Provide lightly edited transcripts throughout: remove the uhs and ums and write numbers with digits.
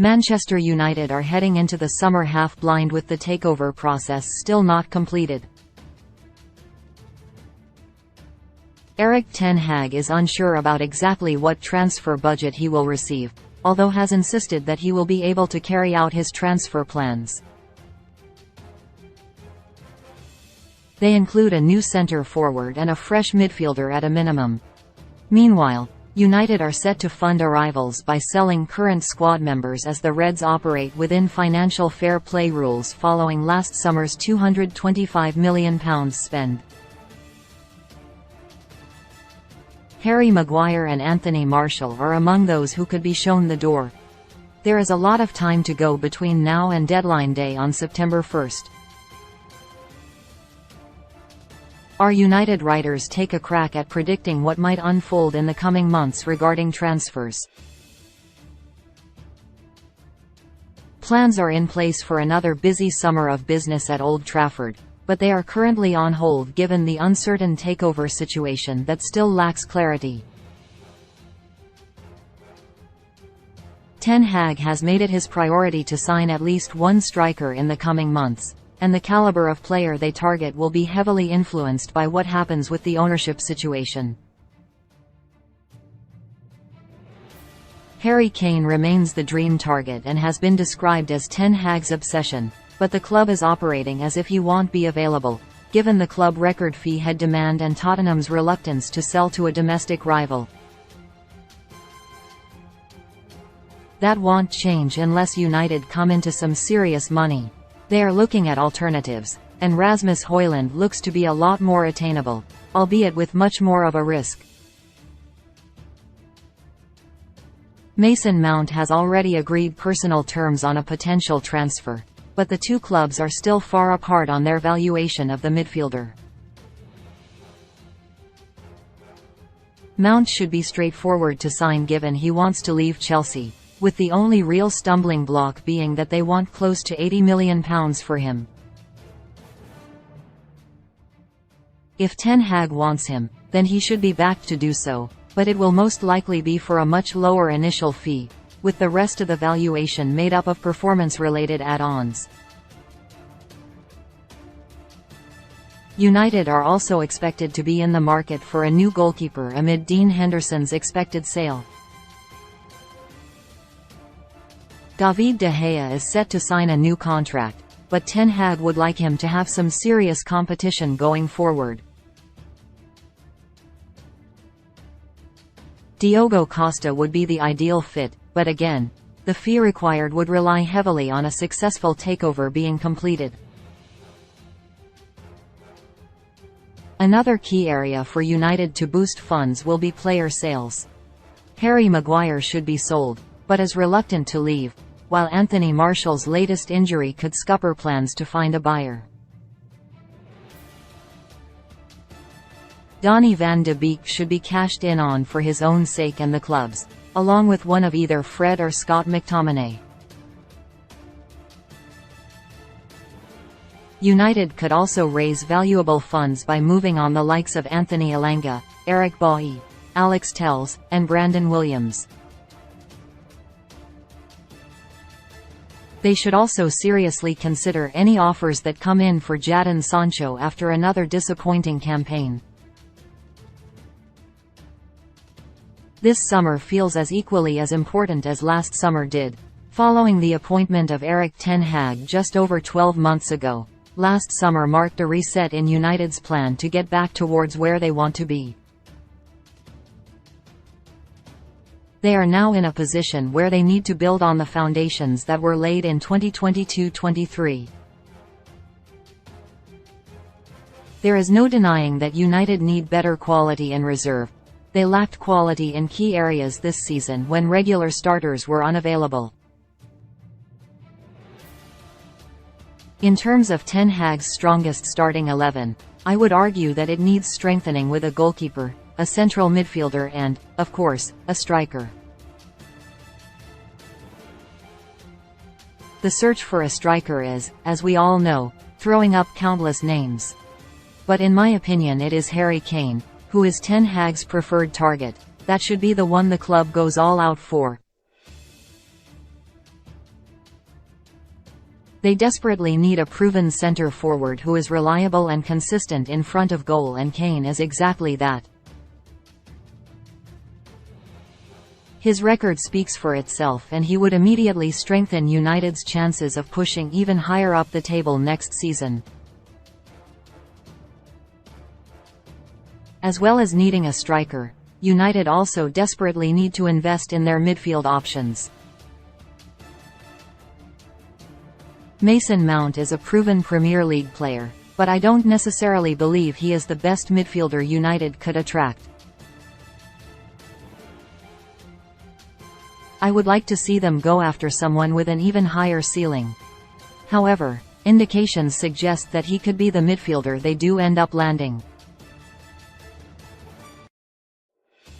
Manchester United are heading into the summer half-blind with the takeover process still not completed. Erik ten Hag is unsure about exactly what transfer budget he will receive, although has insisted that he will be able to carry out his transfer plans. They include a new centre-forward and a fresh midfielder at a minimum. Meanwhile, United are set to fund arrivals by selling current squad members as the Reds operate within financial fair play rules following last summer's £225 million spend. Harry Maguire and Anthony Martial are among those who could be shown the door. There is a lot of time to go between now and deadline day on September 1st. Our United writers take a crack at predicting what might unfold in the coming months regarding transfers. Plans are in place for another busy summer of business at Old Trafford, but they are currently on hold given the uncertain takeover situation that still lacks clarity. Ten Hag has made it his priority to sign at least one striker in the coming months, and the caliber of player they target will be heavily influenced by what happens with the ownership situation. Harry Kane remains the dream target and has been described as Ten Hag's obsession, but the club is operating as if he won't be available, given the club record fee head demand and Tottenham's reluctance to sell to a domestic rival. That won't change unless United come into some serious money. They are looking at alternatives, and Rasmus Højlund looks to be a lot more attainable, albeit with much more of a risk. Mason Mount has already agreed personal terms on a potential transfer, but the two clubs are still far apart on their valuation of the midfielder. Mount should be straightforward to sign given he wants to leave Chelsea, with the only real stumbling block being that they want close to £80 million for him. If Ten Hag wants him, then he should be backed to do so, but it will most likely be for a much lower initial fee, with the rest of the valuation made up of performance-related add-ons. United are also expected to be in the market for a new goalkeeper amid Dean Henderson's expected sale. David De Gea is set to sign a new contract, but Ten Hag would like him to have some serious competition going forward. Diogo Costa would be the ideal fit, but again, the fee required would rely heavily on a successful takeover being completed. Another key area for United to boost funds will be player sales. Harry Maguire should be sold, but is reluctant to leave, while Anthony Martial's latest injury could scupper plans to find a buyer. Donny van de Beek should be cashed in on for his own sake and the club's, along with one of either Fred or Scott McTominay. United could also raise valuable funds by moving on the likes of Anthony Elanga, Eric Bailly, Alex Telles, and Brandon Williams. They should also seriously consider any offers that come in for Jadon Sancho after another disappointing campaign. This summer feels as equally as important as last summer did. Following the appointment of Erik ten Hag just over 12 months ago, last summer marked a reset in United's plan to get back towards where they want to be. They are now in a position where they need to build on the foundations that were laid in 2022-23. There is no denying that United need better quality in reserve. They lacked quality in key areas this season when regular starters were unavailable. In terms of Ten Hag's strongest starting 11, I would argue that it needs strengthening with a goalkeeper, a central midfielder and, of course, a striker. The search for a striker is, as we all know, throwing up countless names. But in my opinion it is Harry Kane, who is Ten Hag's preferred target, that should be the one the club goes all out for. They desperately need a proven centre forward who is reliable and consistent in front of goal, and Kane is exactly that. His record speaks for itself, and he would immediately strengthen United's chances of pushing even higher up the table next season. As well as needing a striker, United also desperately need to invest in their midfield options. Mason Mount is a proven Premier League player, but I don't necessarily believe he is the best midfielder United could attract. I would like to see them go after someone with an even higher ceiling. However, indications suggest that he could be the midfielder they do end up landing.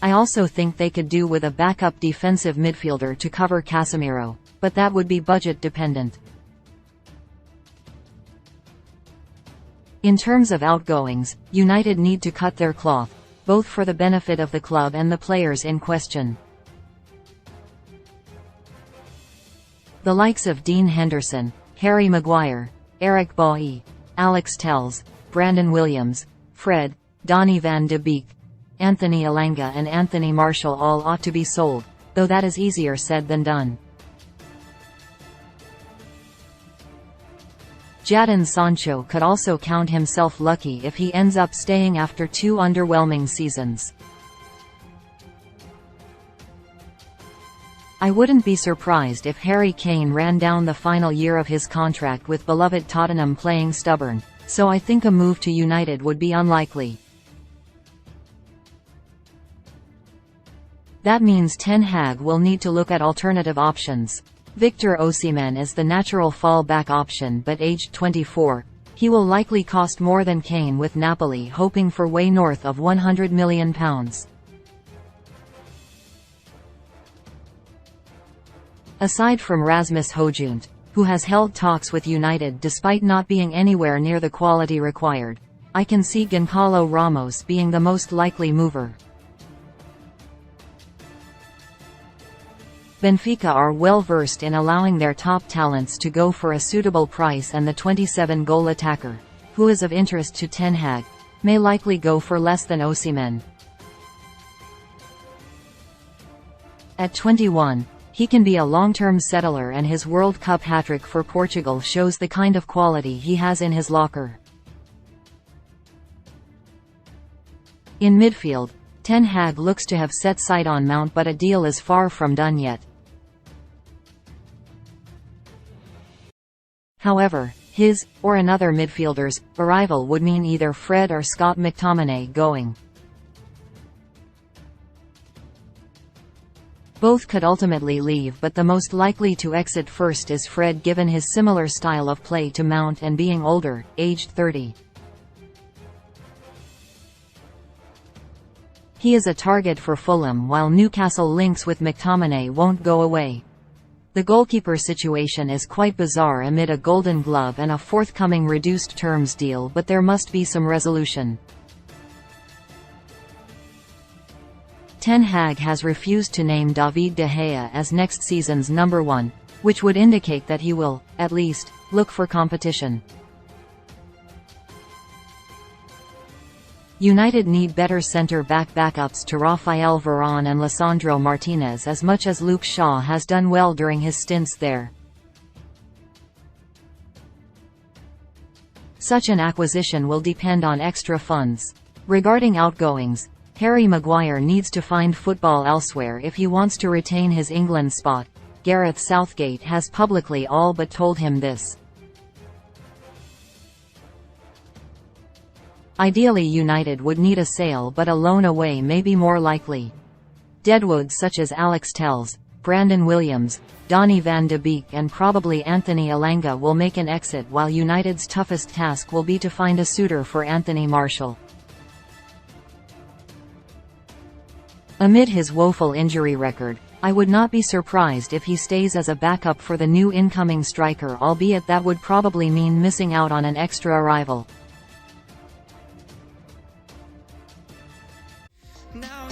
I also think they could do with a backup defensive midfielder to cover Casemiro, but that would be budget dependent. In terms of outgoings, United need to cut their cloth, both for the benefit of the club and the players in question. The likes of Dean Henderson, Harry Maguire, Eric Bailly, Alex Telles, Brandon Williams, Fred, Donny van de Beek, Anthony Elanga and Anthony Martial all ought to be sold, though that is easier said than done. Jadon Sancho could also count himself lucky if he ends up staying after 2 underwhelming seasons. I wouldn't be surprised if Harry Kane ran down the final year of his contract with beloved Tottenham playing stubborn, so I think a move to United would be unlikely. That means Ten Hag will need to look at alternative options. Victor Osimhen is the natural fallback option, but aged 24, he will likely cost more than Kane, with Napoli hoping for way north of £100 million. Aside from Rasmus Højlund, who has held talks with United despite not being anywhere near the quality required, I can see Gonçalo Ramos being the most likely mover. Benfica are well versed in allowing their top talents to go for a suitable price, and the 27-goal attacker, who is of interest to Ten Hag, may likely go for less than Osimhen. At 21, he can be a long-term settler, and his World Cup hat-trick for Portugal shows the kind of quality he has in his locker. In midfield, Ten Hag looks to have set sight on Mount, but a deal is far from done yet. However, his, or another midfielder's, arrival would mean either Fred or Scott McTominay going. Both could ultimately leave, but the most likely to exit first is Fred, given his similar style of play to Mount and being older, aged 30. He is a target for Fulham, while Newcastle links with McTominay won't go away. The goalkeeper situation is quite bizarre amid a Golden Glove and a forthcoming reduced terms deal, but there must be some resolution. Ten Hag has refused to name David De Gea as next season's number 1, which would indicate that he will, at least, look for competition. United need better centre-back backups to Rafael Varane and Lisandro Martinez, as much as Luke Shaw has done well during his stints there. Such an acquisition will depend on extra funds. Regarding outgoings, Harry Maguire needs to find football elsewhere if he wants to retain his England spot. Gareth Southgate has publicly all but told him this. Ideally, United would need a sale, but a loan away may be more likely. Deadwoods such as Alex Telles, Brandon Williams, Donny van de Beek and probably Anthony Elanga will make an exit, while United's toughest task will be to find a suitor for Anthony Martial. Amid his woeful injury record, I would not be surprised if he stays as a backup for the new incoming striker, albeit that would probably mean missing out on an extra arrival. Now